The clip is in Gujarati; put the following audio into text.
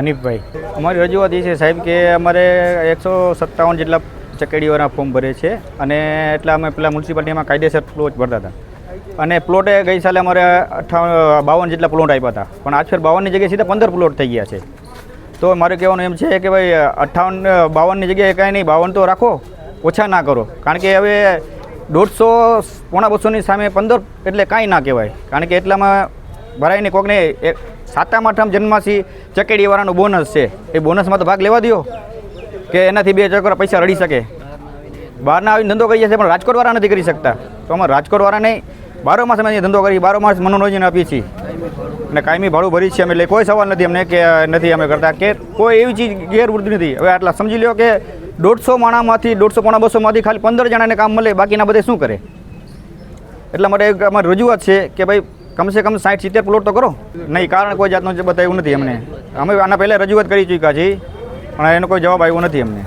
હનીફભાઈ, અમારી રજૂઆત એ છે સાહેબ કે અમારે 157 જેટલા ચકેડીઓના ફોર્મ ભરે છે અને એટલે અમે પેલા મ્યુનિસિપાલિટીમાં કાયદેસર પ્લોટ ભરતા હતા અને પ્લોટે ગઈ સાલે અમારે 52 જેટલા પ્લોટ આપ્યા હતા, પણ આજ ફેર 52ની જગ્યાએ સીધા 15 પ્લોટ થઈ ગયા છે. તો મારે કહેવાનું એમ છે કે ભાઈ 52ની જગ્યાએ કાંઈ નહીં, 52 તો રાખો, ઓછા ના કરો, કારણ કે હવે 150 પોણા 200ની સામે 15 એટલે કાંઈ ના કહેવાય, કારણ કે એટલામાં ભરાય નહીં. કોકને 7મ 8મ જન્માસી ચકેડીવાળાનું બોનસ છે, એ બોનસમાં તો ભાગ લેવા દો કે એનાથી 2 ચકરા પૈસા રડી શકે. બહારના આવીને ધંધો કરી જશે પણ રાજકોટવાળા નથી કરી શકતા. તો અમારે રાજકોટવાળા નહીં, 12 માસ અમે ધંધો કરી, 12 માસ મનોરંજન આપીએ છીએ અને કાયમી ભાડું ભરી છીએ અમે, એટલે કોઈ સવાલ નથી અમને કે નથી અમે કરતા કે કોઈ એવી ચીજ ગેરવૃત્તિ નથી. હવે આટલા સમજી લો કે 150 માણામાંથી 150 પોણા 200માંથી ખાલી 15 જણાને કામ મળે, બાકીના બધે શું કરે? એટલા માટે અમારી રજૂઆત છે કે ભાઈ કમસે કમ 60-70 પ્લોટ તો કરો. નહીં, કારણ કોઈ જાતનું બતાવ્યું નથી અમને. અમે આના પહેલાં રજૂઆત કરી ચૂક્યા છીએ પણ એનો કોઈ જવાબ આવ્યો નથી અમને.